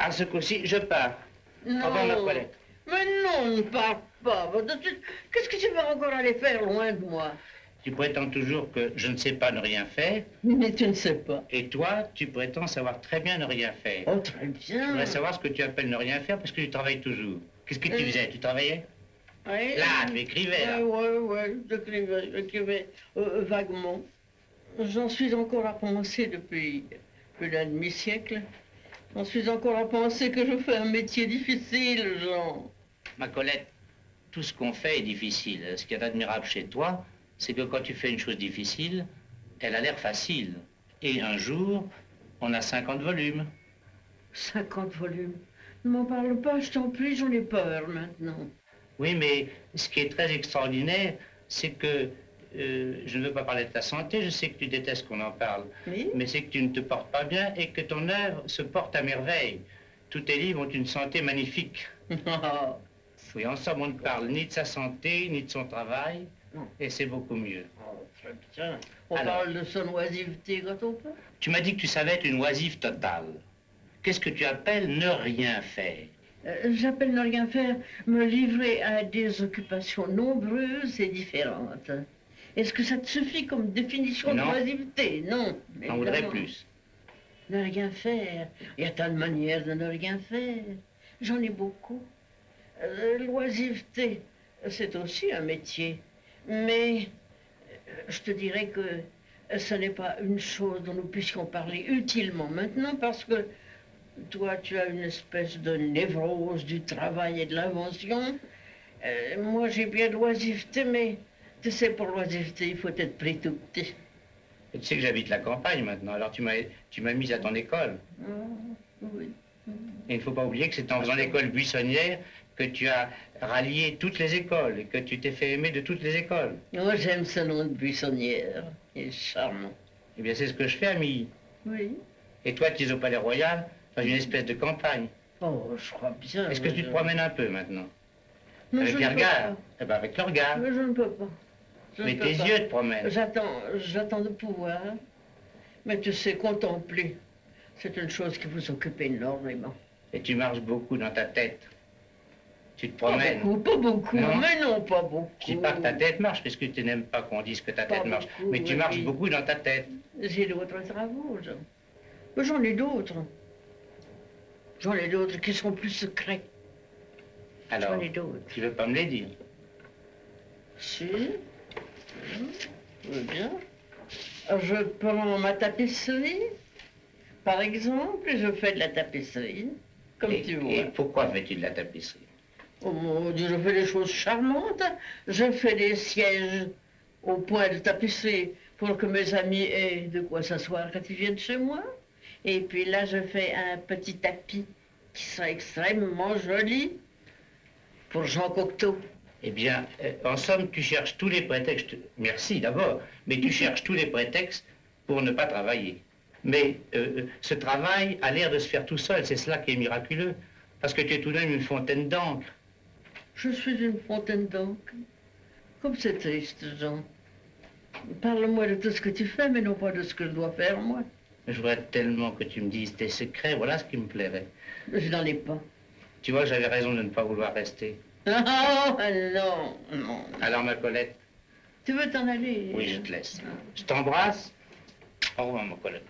À ce coup-ci, je pars. Non. Au revoir, ma Colette. Mais non, ne pars pas. Qu'est-ce que tu vas encore aller faire loin de moi? Tu prétends toujours que je ne sais pas ne rien faire. Mais tu ne sais pas. Et toi, tu prétends savoir très bien ne rien faire. Oh, très bien. Je voudrais savoir ce que tu appelles ne rien faire parce que tu travailles toujours. Qu'est-ce que tu faisais? Tu travaillais? Oui. Là, tu écrivais, là. Oui, j'écrivais vaguement. J'en suis encore à penser depuis plus d'un demi-siècle. J'en suis encore à penser que je fais un métier difficile, Jean. Ma Colette, tout ce qu'on fait est difficile. Ce qui est admirable chez toi, c'est que quand tu fais une chose difficile, elle a l'air facile. Et un jour, on a 50 volumes. 50 volumes. Ne m'en parle pas, je t'en prie, j'en ai peur maintenant. Oui, mais ce qui est très extraordinaire, c'est que, je ne veux pas parler de ta santé, je sais que tu détestes qu'on en parle, Oui? mais c'est que tu ne te portes pas bien et que ton œuvre se porte à merveille. Tous tes livres ont une santé magnifique. Oui, en somme, on ne parle ni de sa santé, ni de son travail, et c'est beaucoup mieux. Oh, très bien. On Alors, parle de son oisiveté quand on peut. tu m'as dit que tu savais être une oisive totale. Qu'est-ce que tu appelles ne rien faire? J'appelle ne rien faire, me livrer à des occupations nombreuses et différentes. Est-ce que ça te suffit comme définition Non. d'oisiveté? Non. J'en voudrais évidemment. plus. Ne rien faire. Il y a tant de manières de ne rien faire. J'en ai beaucoup. L'oisiveté, c'est aussi un métier. Mais je te dirais que ce n'est pas une chose dont nous puissions parler utilement maintenant parce que toi, tu as une espèce de névrose du travail et de l'invention. Moi, j'ai bien de l'oisiveté, mais tu sais, pour l'oisiveté, il faut être pris tout petit. Et tu sais que j'habite la campagne maintenant, alors tu m'as mise à ton école. Ah, oui. Et il ne faut pas oublier que c'est en faisant l'école buissonnière que tu as rallié toutes les écoles et que tu t'es fait aimer de toutes les écoles. Moi, j'aime ce nom de buissonnière. Il est charmant. Eh bien, c'est ce que je fais, Amie. Oui. Et toi, tu es au Palais Royal, dans une espèce de campagne. Oh, je crois bien. Est-ce que tu te promènes un peu maintenant? Non, Avec je les ne peux regards? pas. Eh bien, avec le regard. Mais je ne peux pas. Je Mais ne peux tes pas. yeux te promènent. J'attends de pouvoir. Mais tu sais, contempler, c'est une chose qui vous occupe énormément. Et tu marches beaucoup dans ta tête. Tu te Pas promènes. beaucoup, pas beaucoup. Non. Mais non, pas beaucoup. Je dis pas que ta tête marche, parce que tu n'aimes pas qu'on dise que ta Pas tête marche. beaucoup, Mais tu oui. marches beaucoup dans ta tête. J'ai d'autres travaux, Jean. Mais j'en ai d'autres. J'en ai d'autres qui sont plus secrets. Alors, J'en ai d'autres. tu veux pas me les dire? Si. Oui, bien. Je prends ma tapisserie, par exemple, et je fais de la tapisserie, comme tu vois. Et pourquoi fais-tu de la tapisserie? Oh mon Dieu, je fais des choses charmantes. Je fais des sièges au point de tapisserie pour que mes amis aient de quoi s'asseoir quand ils viennent chez moi. Et puis là, je fais un petit tapis qui sera extrêmement joli pour Jean Cocteau. Eh bien, en somme, tu cherches tous les prétextes. Merci d'abord, mais tu cherches tous les prétextes pour ne pas travailler. Mais ce travail a l'air de se faire tout seul, c'est cela qui est miraculeux. Parce que tu es tout de même une fontaine d'encre. Je suis une fontaine d'encre. Comme c'est triste, Jean. Parle-moi de tout ce que tu fais, mais non pas de ce que je dois faire, moi. Je voudrais tellement que tu me dises tes secrets, voilà ce qui me plairait. Je n'en ai pas. Tu vois, j'avais raison de ne pas vouloir rester. Oh, non, non. Alors, ma Colette? Tu veux t'en aller? Oui, je te laisse. Je t'embrasse. Au revoir, ma Colette.